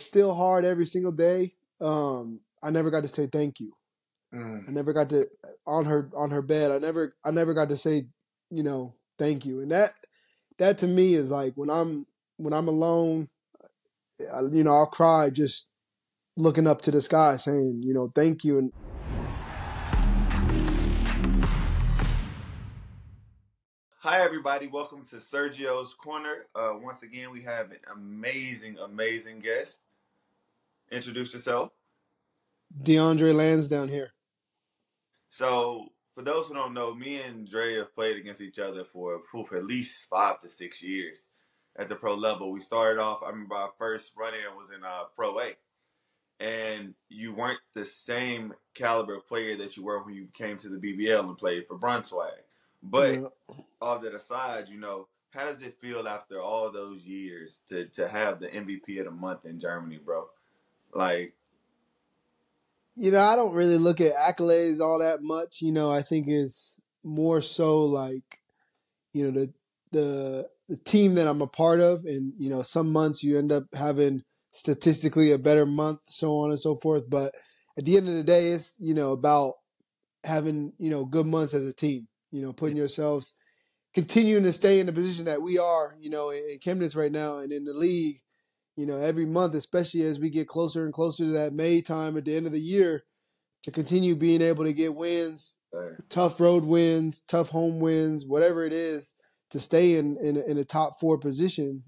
still hard every single day. I never got to say thank you. I never got to on her bed. I never got to say, thank you. And that to me is like when I'm alone, I'll cry just looking up to the sky saying, thank you. And hi, everybody. Welcome to Sergios Corner. Once again, we have an amazing guest. Introduce yourself. DeAndre Lansdowne here. So, for those who don't know, me and Dre have played against each other for at least 5 to 6 years at the pro level. We started off, I remember our first run-in was in Pro A. And you weren't the same caliber player that you were when you came to the BBL and played for Brunswick. But all that aside, how does it feel after all those years to have the MVP of the month in Germany, bro? Like, I don't really look at accolades all that much. I think it's more so like, the team that I'm a part of, and some months you end up having statistically a better month, so on and so forth. But at the end of the day, it's about having good months as a team. Putting yourselves, continuing to stay in the position that we are, in Chemnitz right now and in the league. Every month, especially as we get closer and closer to that May time at the end of the year, to continue being able to get wins, tough road wins, tough home wins, whatever it is, to stay in a top 4 position.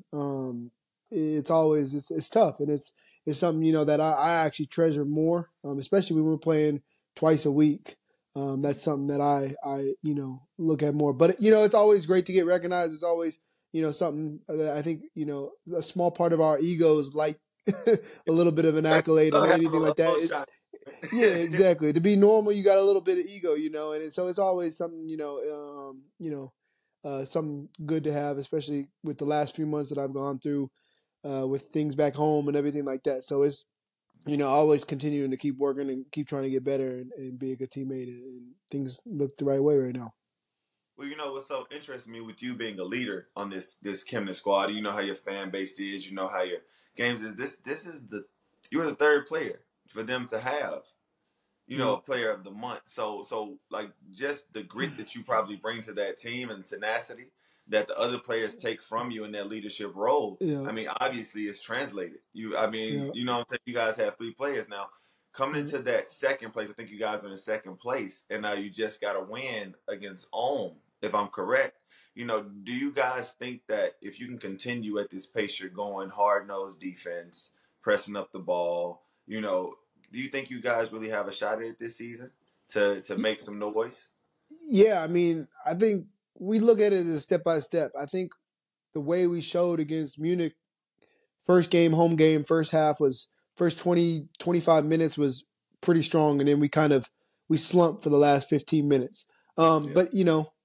It's always it's tough, and it's something that I actually treasure more, especially when we're playing twice a week. That's something that I look at more. But it's always great to get recognized. It's always something that I think a small part of our egos like a little bit of an accolade or anything like that. Yeah, exactly. To be normal, you got a little bit of ego, and so it's always something something good to have, especially with the last few months that I've gone through with things back home and everything like that. So it's, always continuing to keep working and keep trying to get better and be a good teammate, and things look the right way right now. Well, what's so interesting to me with you being a leader on this Chemnitz squad, you know how your fan base is, you know how your games is. This is you're the third player for them to have. A player of the month. So like just the grit that you probably bring to that team and tenacity that the other players take from you in that leadership role. Yeah. I mean, obviously it's translated. You know what I'm saying? You guys have 3 players now. Coming into that second place, I think you guys are in second place, and now you just got to win against Ulm, if I'm correct. Do you guys think that if you can continue at this pace you're going, hard-nosed defense, pressing up the ball, do you think you guys really have a shot at it this season to make some noise? Yeah, I mean, I think we look at it as step by step. I think the way we showed against Munich, first game, home game, first half was first 20, 25 minutes was pretty strong, and then we slumped for the last 15 minutes. But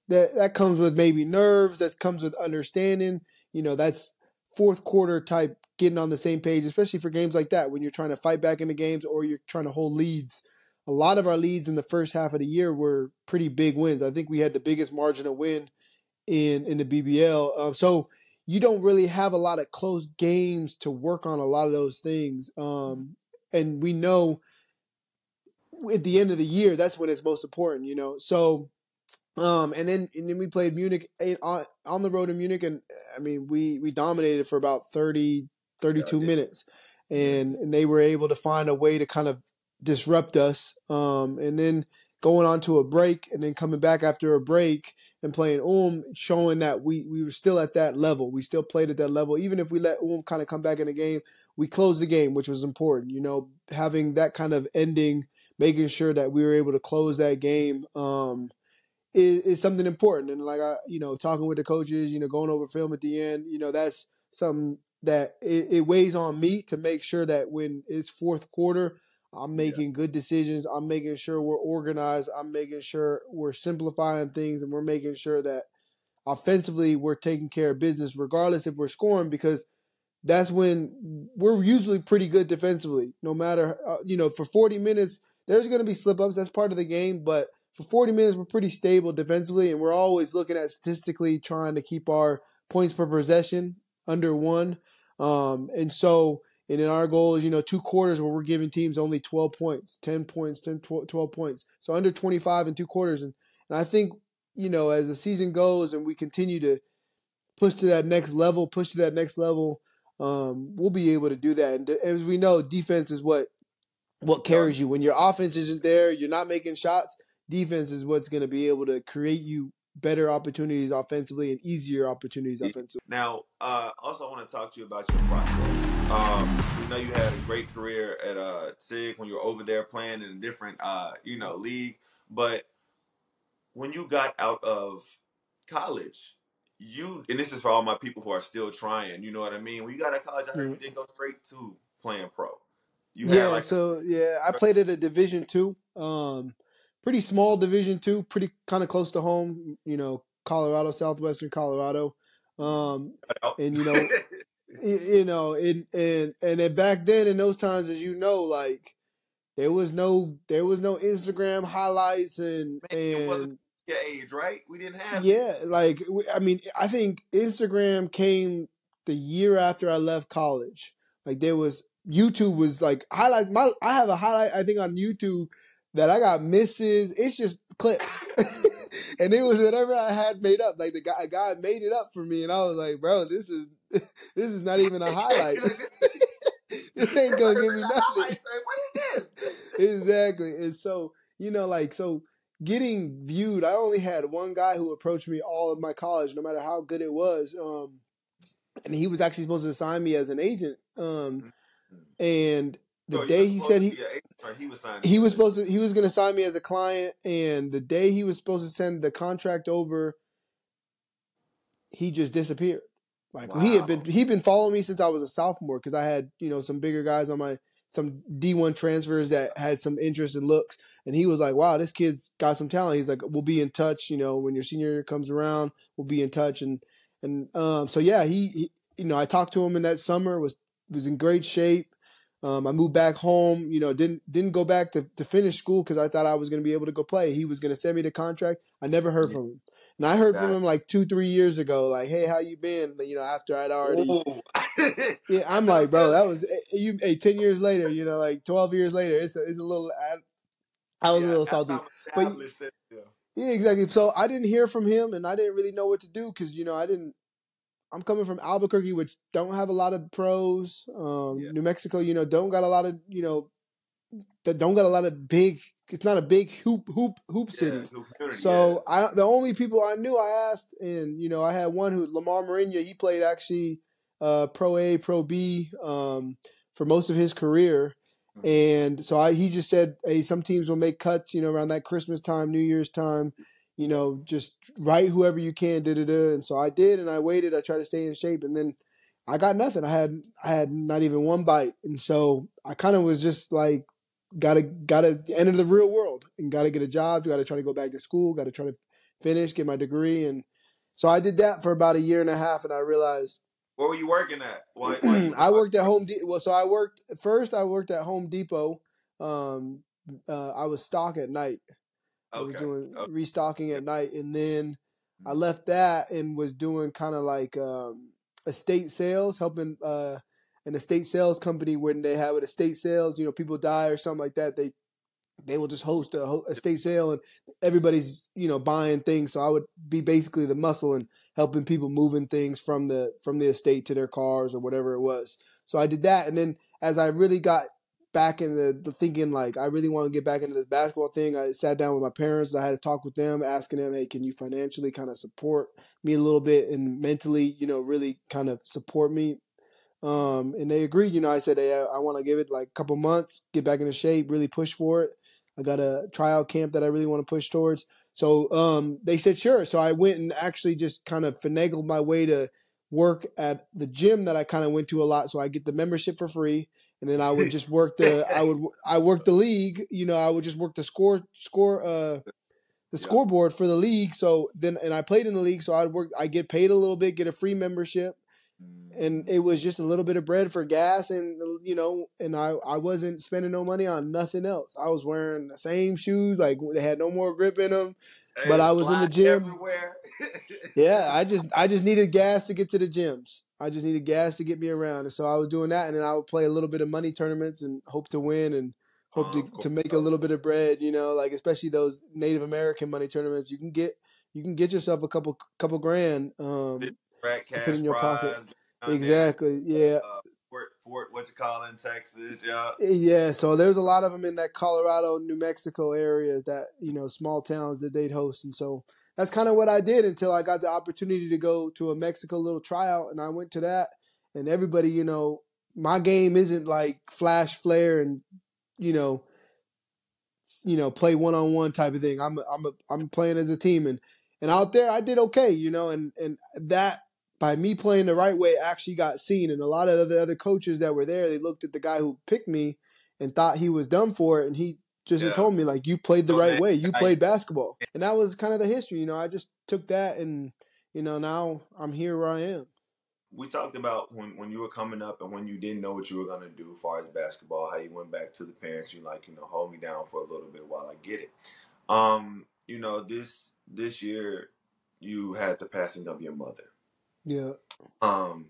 that comes with maybe nerves. That comes with understanding. That's fourth quarter type, getting on the same page, especially for games like that when you're trying to fight back in the games or you're trying to hold leads. A lot of our leads in the first half of the year were pretty big wins. I think we had the biggest margin of win in the BBL. So you don't really have a lot of close games to work on a lot of those things. And we know at the end of the year, that's when it's most important, So, and then we played Munich on the road in Munich. And I mean, we dominated for about 32 minutes, and they were able to find a way to kind of disrupt us. And then going on to a break and then coming back after a break and playing Ulm, showing that we were still at that level. We still played at that level. Even if we let Ulm kind of come back in the game, we closed the game, which was important. Having that kind of ending, making sure that we were able to close that game is something important. And like, talking with the coaches, going over film at the end, that's something that it weighs on me to make sure that when it's fourth quarter, I'm making good decisions. I'm making sure we're organized. I'm making sure we're simplifying things, and we're making sure that offensively we're taking care of business regardless if we're scoring, because that's when we're usually pretty good defensively. No matter, for 40 minutes, there's going to be slip-ups. That's part of the game. But for 40 minutes, we're pretty stable defensively, and we're always looking at statistically trying to keep our points per possession under 1. And so, And then our goal is, 2 quarters where we're giving teams only 12 points, 10 points, 12 points. So under 25 in 2 quarters. And I think, as the season goes and we continue to push to that next level, we'll be able to do that. And as we know, defense is what carries you. When your offense isn't there, you're not making shots, defense is what's going to be able to create you better opportunities offensively and easier opportunities offensively. Now, also I want to talk to you about your process. We know you had a great career at SIG when you were over there playing in a different, league. But when you got out of college, and this is for all my people who are still trying, you know what I mean? When you got out of college, I heard you didn't go straight to playing pro. I played at a Division II, pretty small Division II, pretty kind of close to home, Colorado, southwestern Colorado, and and back then in those times, as like there was no Instagram highlights and it wasn't your age, right? We didn't have I think Instagram came the year after I left college. Like YouTube was like highlights. I have a highlight I think on YouTube that I got misses. It's just clips, and it was whatever I had made up. Like a guy made it up for me, and I was like, bro, this is not even a highlight. This ain't gonna give me nothing. What is this? Exactly, and so so getting viewed. I only had one guy who approached me all of my college, no matter how good it was. And he was actually supposed to sign me as an agent. And the day he said he was going to sign me as a client, and the day he was supposed to send the contract over, he just disappeared. Like he'd been following me since I was a sophomore because I had some bigger guys on some D1 transfers that had some interest and looks, and he was like, "Wow, this kid's got some talent." He's like, "We'll be in touch. When your senior year comes around, we'll be in touch." And so yeah, he I talked to him in that summer. Was in great shape. I moved back home. Didn't go back to finish school because I thought I was going to be able to go play. He was going to send me the contract. I never heard from him, and I heard from him like 2-3 years ago. Like, "Hey, how you been?" After I'd already. Yeah, I'm like, bro, that was 10 years later. Like 12 years later. It's a little. I was a little salty, but yeah, exactly. So I didn't hear from him, and I didn't really know what to do because I'm coming from Albuquerque, which don't have a lot of pros. New Mexico, don't got a lot of, that don't got a lot of big. It's not a big hoop city. So the only people I knew, I asked, and I had one who Lamar Marinia. He played actually Pro A, Pro B for most of his career, and so he just said, "Hey, some teams will make cuts, around that Christmas time, New Year's time." Just write whoever you can, And so I did, and I waited. I tried to stay in shape, and then I got nothing. I had not even one bite, and so I kind of was just like, gotta enter the real world and gotta get a job. Gotta try to go back to school. Gotta try to finish, get my degree, and so I did that for about a year and a half, and I realized. Where were you working at? I worked at Home Depot. Well, so I worked at Home Depot. I was stock at night. I was doing restocking at night, and then I left that and was doing kind of like estate sales, helping an estate sales company when they have an estate sales. People die or something like that. They will just host a estate sale, and everybody's buying things. So I would be basically the muscle and helping people moving things from the estate to their cars or whatever it was. So I did that, and then as I really got back into the thinking, like I really want to get back into this basketball thing, I sat down with my parents. I had to talk with them, asking them, "Hey, can you financially kind of support me a little bit and mentally, really kind of support me?" And they agreed. I said, "Hey, I want to give it like a couple months, get back into shape, really push for it. I got a tryout camp that I really want to push towards." So they said, sure. So I went and actually just kind of finagled my way to work at the gym that I kind of went to a lot. So I get the membership for free. And then I would just work I worked the league, I would just work the scoreboard for the league. So then, and I played in the league. So I get paid a little bit, get a free membership. and it was just a little bit of bread for gas, and and I wasn't spending no money on nothing else. I was wearing the same shoes, like they had no more grip in them, but Hey, I was in the fly gym. everywhere. Yeah, I just needed gas to get to the gyms. I just needed gas to get me around, and so I was doing that, and then I would play a little bit of money tournaments and hope to win and hope Of course. to make a little bit of bread. Like especially those Native American money tournaments, you can get yourself a couple grand Rat to put in cash your pocket. prize down there in Exactly. Yeah. Fort what you call in Texas, yeah. Yeah. So there's a lot of them in that Colorado, New Mexico area that, small towns that they'd host. And so that's kind of what I did until I got the opportunity to go to a Mexico little tryout. And I went to that, and everybody, my game isn't like flash flare and, you know, play one-on-one type of thing. I'm playing as a team, and out there I did okay, and that by me playing the right way actually got seen. And a lot of the other coaches that were there, they looked at the guy who picked me and thought he was done for it, and he just had told me, like, you played the right way, you played basketball. And that was kind of the history. I just took that, and now I'm here where I am. We talked about when you were coming up and when you didn't know what you were going to do as far as basketball, how you went back to the parents, you like, hold me down for a little bit while I get it. This year you had the passing of your mother. Yeah. I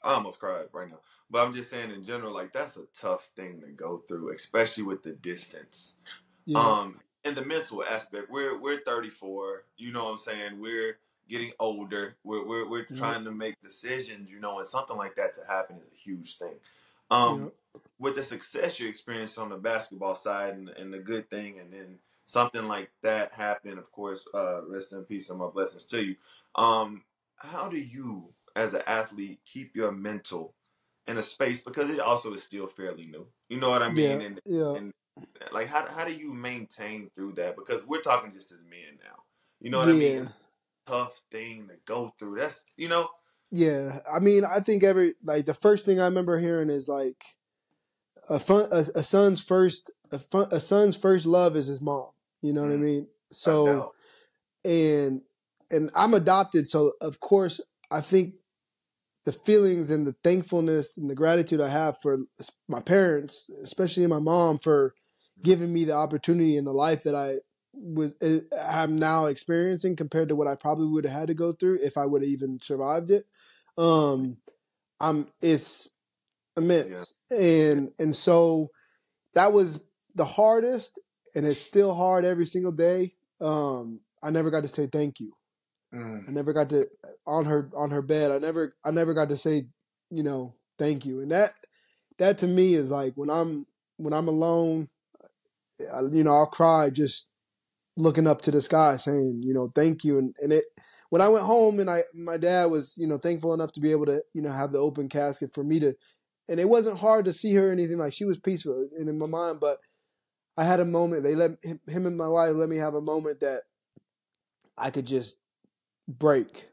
almost cried right now. But I'm just saying in general, like, that's a tough thing to go through, especially with the distance. Yeah. And the mental aspect. We're 34, you know what I'm saying? We're getting older. We're trying to make decisions, and something like that to happen is a huge thing. With the success you experienced on the basketball side and the good thing, and then something like that happened, of course, rest in peace and my blessings to you. How do you, as an athlete, keep your mental in a space, because it also is still fairly new? You know what I mean? Yeah. And like, how do you maintain through that? Because we're talking just as men now. You know what I mean? Yeah. It's a tough thing to go through. That's Yeah, I mean, I think the first thing I remember hearing is like a son's first love is his mom. You know what I mean? So and I'm adopted, so of course I think the feelings and the thankfulness and the gratitude I have for my parents, especially my mom, for giving me the opportunity in the life that I'm now experiencing compared to what I probably would have had to go through if I would have even survived it. It's immense. And so that was the hardest, and it's still hard every single day. I never got to say thank you. I never got to on her bed. I never got to say, thank you. And that to me is like when I'm alone, I'll cry just looking up to the sky saying, thank you. And when I went home and my dad was, thankful enough to be able to, have the open casket for me to, and it wasn't hard to see her or anything. Like, she was peaceful and in my mind, but I had a moment. They let him and my wife let me have a moment that I could just break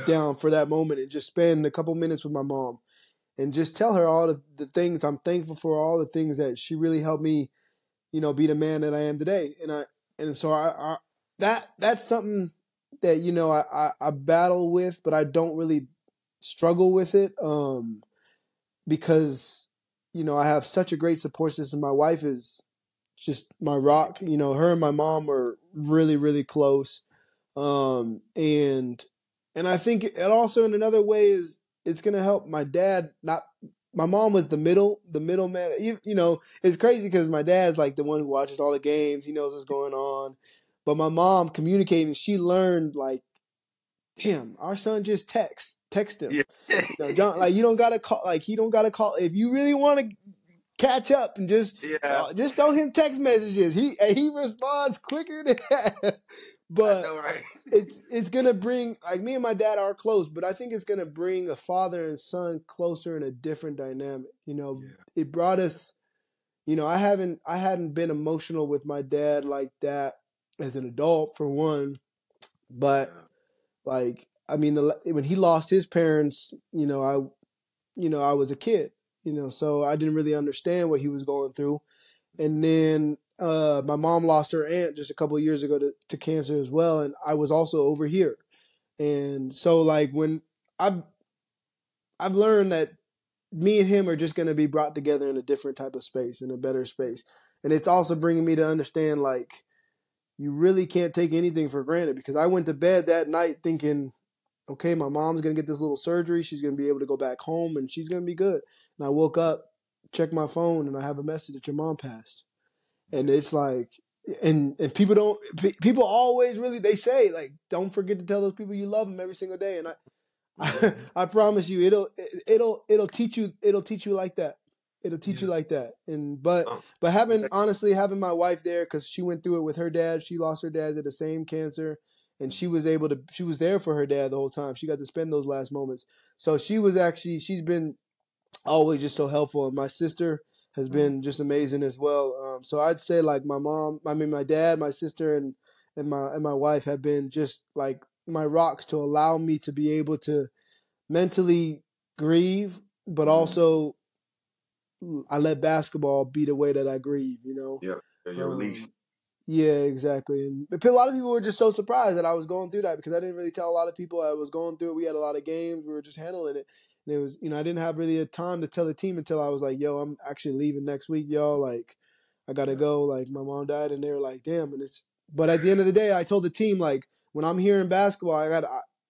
down for that moment and just spend a couple minutes with my mom and just tell her all the things I'm thankful for, all the things that she really helped me, be the man that I am today. And so I that's something that, I battle with, but I don't really struggle with it. Because, I have such a great support system. My wife is just my rock. Her and my mom are really, really close. And I think it also in another way it's going to help my dad. My mom was the middleman. It's crazy because my dad's like the one who watches all the games. He knows what's going on. But my mom communicating, she learned like, damn, our son just text him. Yeah. John, like, you don't gotta call. Like, he don't gotta call if you really want to catch up and just throw him text messages. He responds quicker than that. But I know, right? it's gonna bring, like, me and my dad are close, but I think it's gonna bring a father and son closer in a different dynamic. It brought us. I hadn't been emotional with my dad like that as an adult, for one, but. Like, I mean, when he lost his parents, I was a kid, so I didn't really understand what he was going through. And then my mom lost her aunt just a couple of years ago to cancer as well, and I was also over here. And so, like, when I've learned that me and him are just going to be brought together in a different type of space, in a better space. And it's also bringing me to understand, like, you really can't take anything for granted, because I went to bed that night thinking, okay, my mom's going to get this little surgery. She's going to be able to go back home and she's going to be good. And I woke up, checked my phone, and I have a message that your mom passed. And it's like, and people always really, they say, like, don't forget to tell those people you love them every single day. And I promise you, it'll teach you like that. It'll teach you like that. And but having my wife there, because she went through it with her dad. She lost her dad to the same cancer, and she was there for her dad the whole time. She got to spend those last moments. So she's been always just so helpful. And my sister has been just amazing as well. So I'd say, like, my dad, my sister, and my wife have been just like my rocks to allow me to be able to mentally grieve, but also I let basketball be the way that I grieve, you know? Yeah, your release. Yeah, exactly. And a lot of people were just so surprised that I was going through that, because I didn't really tell a lot of people I was going through it. We had a lot of games. We were just handling it. And it was, I didn't have really a time to tell the team until I was like, yo, I'm actually leaving next week, y'all. Like, I got to go. Like, my mom died, and they were like, damn. But at the end of the day, I told the team, like, when I'm here in basketball,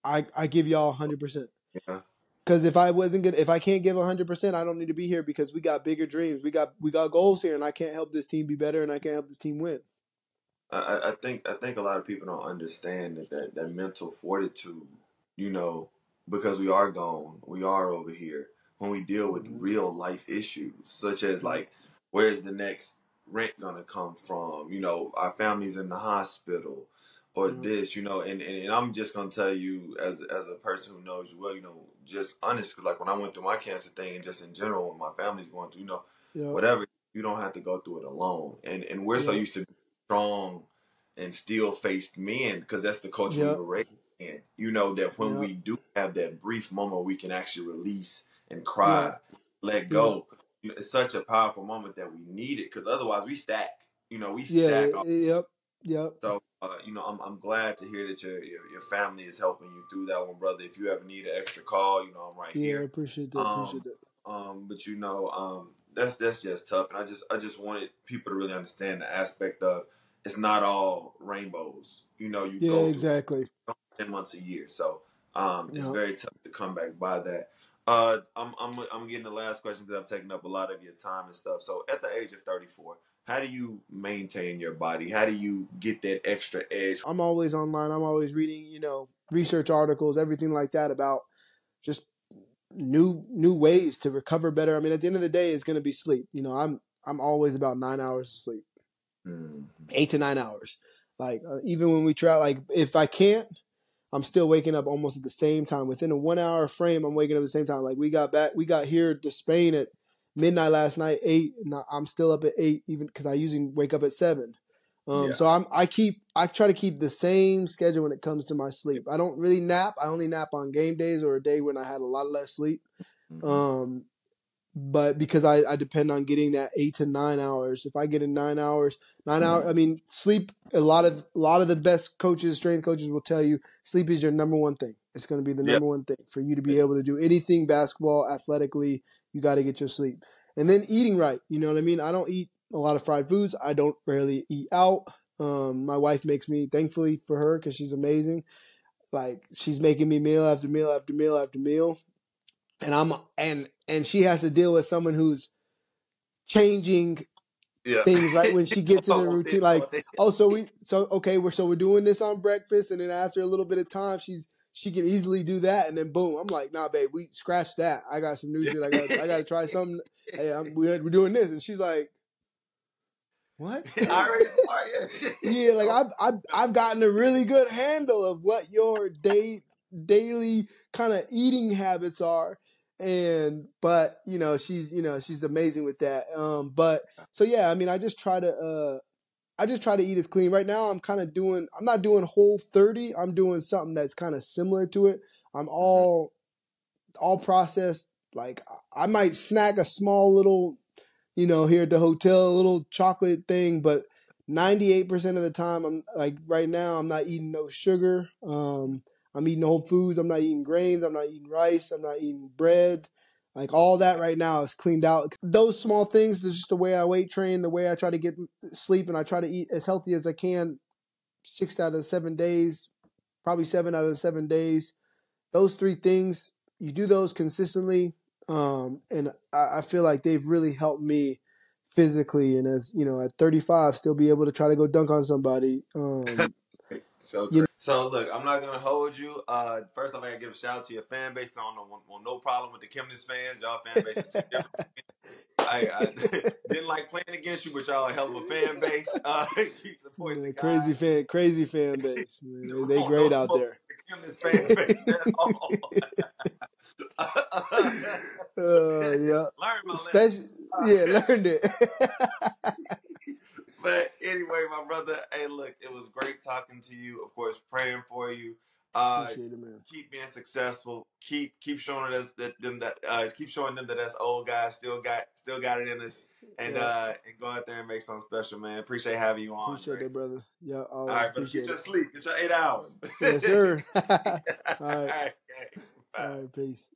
I give y'all 100%. Yeah. Because if I can't give 100%, I don't need to be here, because we got bigger dreams. We got goals here, and I can't help this team be better, and I can't help this team win. I think a lot of people don't understand that mental fortitude, because we are gone, we are over here, when we deal with real life issues, such as, like, where's the next rent gonna come from? Our family's in the hospital, or this, and I'm just gonna tell you, as a person who knows you well, just honest, 'cause, like, when I went through my cancer thing, and just in general, when my family's going through, whatever, you don't have to go through it alone, and we're so used to strong and still-faced men, because that's the culture we were raised in. That when we do have that brief moment, we can actually release and cry, let go. It's such a powerful moment that we need it, because otherwise we stack. We stack. Yep. So, I'm glad to hear that your family is helping you through that one, brother. If you ever need an extra call, I'm right here. Yeah, appreciate that. But that's just tough, and I just wanted people to really understand the aspect of, it's not all rainbows. You go through exactly 10 months a year, so it's very tough to come back by that. I'm getting the last question, because I've taken up a lot of your time and stuff. So at the age of 34, how do you maintain your body? How do you get that extra edge? I'm always online. I'm always reading, research articles, everything like that, about just new ways to recover better. I mean, at the end of the day, it's going to be sleep. I'm always about 9 hours of sleep, 8 to 9 hours. Like, even when we try, like, if I can't, I'm still waking up almost at the same time. Within a 1 hour frame, I'm waking up at the same time. Like, we got here to Spain at midnight last night, 8, and I'm still up at 8, even because I usually wake up at 7. So I try to keep the same schedule when it comes to my sleep. I don't really nap. I only nap on game days or a day when I had a lot less sleep. But because I depend on getting that 8 to 9 hours. If I get in 9 hours, I mean, sleep, a lot of the best coaches, strength coaches will tell you, sleep is your number one thing. It's going to be the number one thing for you to be able to do anything basketball, athletically. You got to get your sleep. And then eating right. You know what I mean? I don't eat a lot of fried foods. I don't rarely eat out. My wife makes me, thankfully for her, because she's amazing. Like, she's making me meal after meal after meal after meal. And she has to deal with someone who's changing things right when she gets in a routine. Like, we're doing this on breakfast, and then after a little bit of time, she can easily do that, and then boom, I'm like, nah, babe, we scratch that. I got some new shit. I got to try something. Hey, we're doing this, and she's like, what? Yeah, like I've gotten a really good handle of what your daily kind of eating habits are. But she's amazing with that. But so yeah, I mean, I just try to eat as clean. Right now I'm not doing whole 30. I'm doing something that's kind of similar to it. I'm all processed. Like, I might snack a small little, here at the hotel, a little chocolate thing, but 98% of the time, I'm like, right now, I'm not eating no sugar. I'm I'm eating whole foods. I'm not eating grains. I'm not eating rice. I'm not eating bread. Like all that right now is cleaned out. Those small things, is just the way I weight train, the way I try to get sleep, and I try to eat as healthy as I can 6 out of 7 days, probably 7 out of 7 days. Those 3 things, you do those consistently, and I feel like they've really helped me physically. And as you know, at 35, still be able to try to go dunk on somebody. So look, I'm not gonna hold you. First off, I gotta give a shout out to your fan base. I don't want no problem with the Chemnitz fans. Y'all fan base is too different. I didn't like playing against you, but y'all a hell of a fan base. Keep supporting the guys. Crazy fan base. Man. They No great out smoke there. with the Chemnitz fan base at all. Yeah. Learn my Especially, learned it. But anyway, my brother, hey, look, it was great talking to you. Of course, praying for you. Appreciate it, man. Keep being successful. Keep showing us keep showing them that us old guys still got it in us, and go out there and make something special, man. Appreciate having you on. Appreciate it, brother. Yeah, all right, brother. Get your sleep. Get your 8 hours. Yes, sir. All right. All right. Bye. All right. Peace.